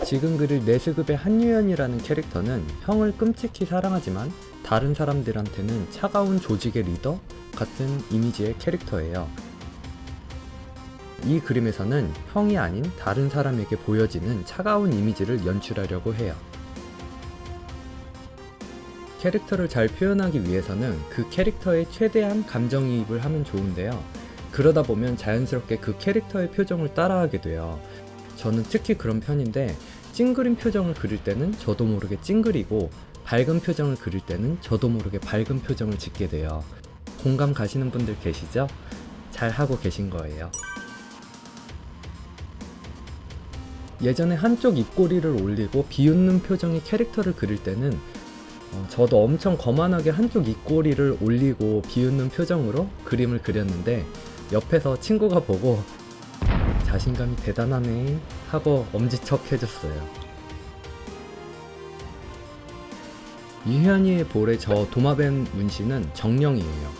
지금 그릴 내수급의 한유연이라는 캐릭터는 형을 끔찍히 사랑하지만 다른 사람들한테는 차가운 조직의 리더 같은 이미지의 캐릭터예요. 이 그림에서는 형이 아닌 다른 사람에게 보여지는 차가운 이미지를 연출하려고 해요. 캐릭터를 잘 표현하기 위해서는 그 캐릭터에 최대한 감정이입을 하면 좋은데요. 그러다 보면 자연스럽게 그 캐릭터의 표정을 따라하게 돼요. 저는 특히 그런 편인데 찡그린 표정을 그릴 때는 저도 모르게 찡그리고 밝은 표정을 그릴 때는 저도 모르게 밝은 표정을 짓게 돼요. 공감 가시는 분들 계시죠? 잘 하고 계신 거예요. 예전에 한쪽 입꼬리를 올리고 비웃는 표정의 캐릭터를 그릴 때는 저도 엄청 거만하게 한쪽 입꼬리를 올리고 비웃는 표정으로 그림을 그렸는데 옆에서 친구가 보고 자신감이 대단하네 하고 엄지척 해줬어요. 유현이의 볼에 저 도마뱀 문신은 정령이에요.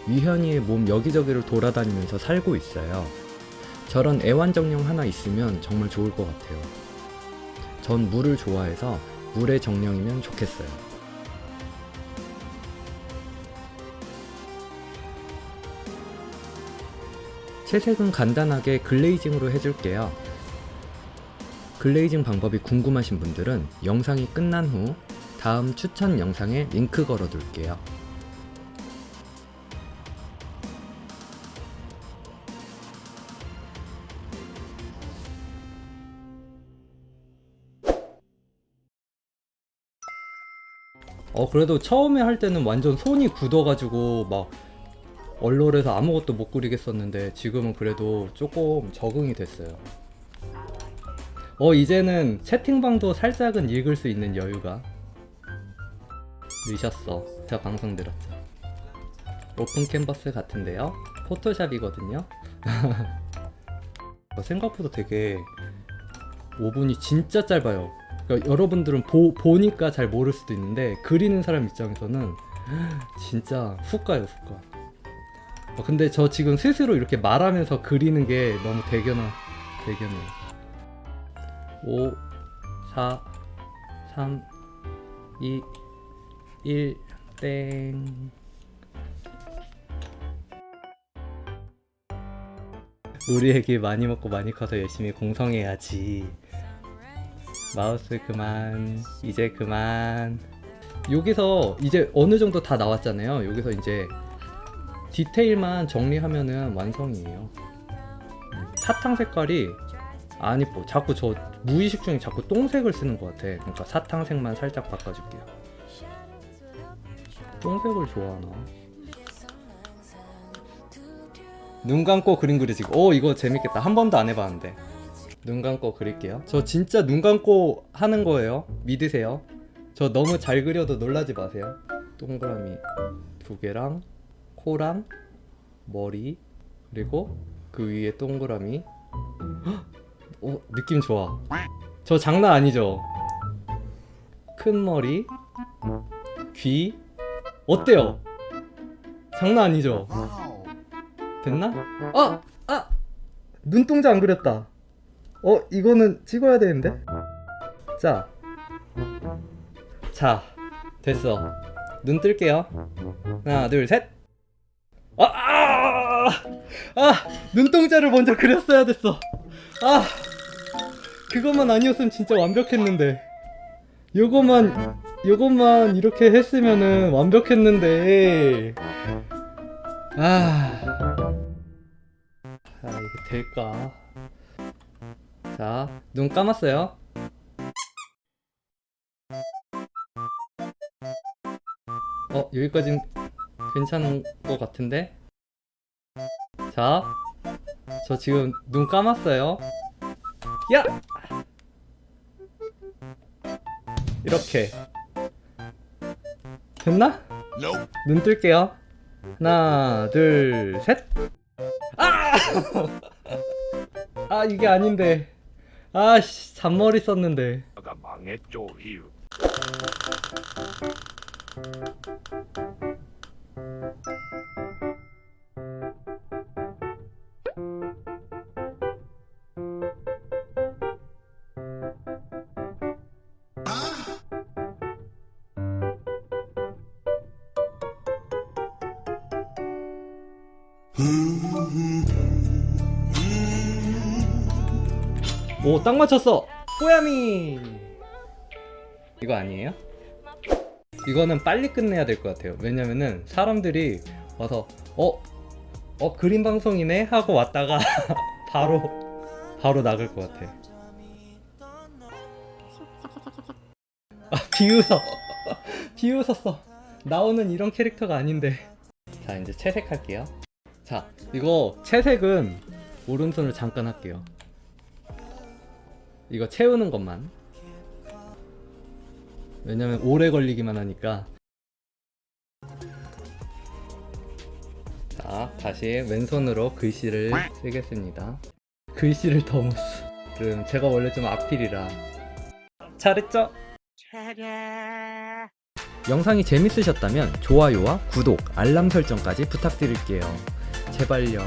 유현이의 몸 여기저기를 돌아다니면서 살고 있어요. 저런 애완정령 하나 있으면 정말 좋을 것 같아요. 전 물을 좋아해서 물의 정령이면 좋겠어요. 채색은 간단하게 글레이징으로 해줄게요. 글레이징 방법이 궁금하신 분들은 영상이 끝난 후 다음 추천 영상에 링크 걸어둘게요. 그래도 처음에 할 때는 완전 손이 굳어가지고 막 얼얼해서 아무것도 못 그리겠었는데 지금은 그래도 조금 적응이 됐어요. 이제는 채팅방도 살짝은 읽을 수 있는 여유가 늦었어. 저 방송 들었죠. 오픈 캔버스 같은데요? 포토샵이거든요? 생각보다 되게 5분이 진짜 짧아요. 그러니까 여러분들은 보니까 잘 모를 수도 있는데 그리는 사람 입장에서는 진짜 훅 가요, 훅 가. 근데 저 지금 스스로 이렇게 말하면서 그리는 게 너무 대견해요. 5, 4, 3, 2, 1, 땡. 우리 애기 많이 먹고 많이 커서 열심히 공성해야지. 마우스 그만, 이제 그만. 여기서 이제 어느 정도 다 나왔잖아요. 여기서 이제 디테일만 정리하면은 완성이에요. 사탕 색깔이 안 이뻐. 자꾸 저 무의식 중에 자꾸 똥색을 쓰는 것 같아. 그러니까 사탕색만 살짝 바꿔줄게요. 똥색을 좋아하나? 눈 감고 그림 그리시고. 이거 재밌겠다. 한 번도 안 해봤는데. 눈 감고 그릴게요. 저 진짜 눈 감고 하는 거예요. 믿으세요. 저 너무 잘 그려도 놀라지 마세요. 동그라미 2개랑 코랑 머리 그리고 그 위에 동그라미. 느낌 좋아. 저 장난 아니죠? 큰 머리 귀 어때요? 장난 아니죠? 됐나? 눈동자 안 그렸다. 이거는 찍어야 되는데. 자 됐어. 눈 뜰게요. 하나 둘 셋. 눈동자를 먼저 그렸어야 됐어. 그것만 아니었으면 진짜 완벽했는데. 요것만 이렇게 했으면은 완벽했는데. 이게 될까? 자, 눈 감았어요. 여기까진 괜찮은 것 같은데? 자, 저 지금 눈 감았어요. 야! 이렇게. 됐나? 눈 뜰게요. 하나, 둘, 셋! 이게 아닌데. 잔머리 썼는데. 망했죠, 이유. 오, 딱 맞췄어. 뽀야미. 이거 아니에요? 이거는 빨리 끝내야 될 것 같아요. 왜냐면은 사람들이 와서 그림 방송이네 하고 왔다가 바로 나갈 것 같아. 비웃었어. 나오는 이런 캐릭터가 아닌데. 자, 이제 채색할게요. 자, 이거 채색은 오른손을 잠깐 할게요. 이거 채우는 것만. 왜냐면 오래 걸리기만 하니까. 자, 다시 왼손으로 글씨를 쓰겠습니다. 글씨를 더 못 써. 제가 원래 좀 악필이라. 잘했죠? 영상이 재밌으셨다면 좋아요와 구독, 알람 설정까지 부탁드릴게요. 제발요.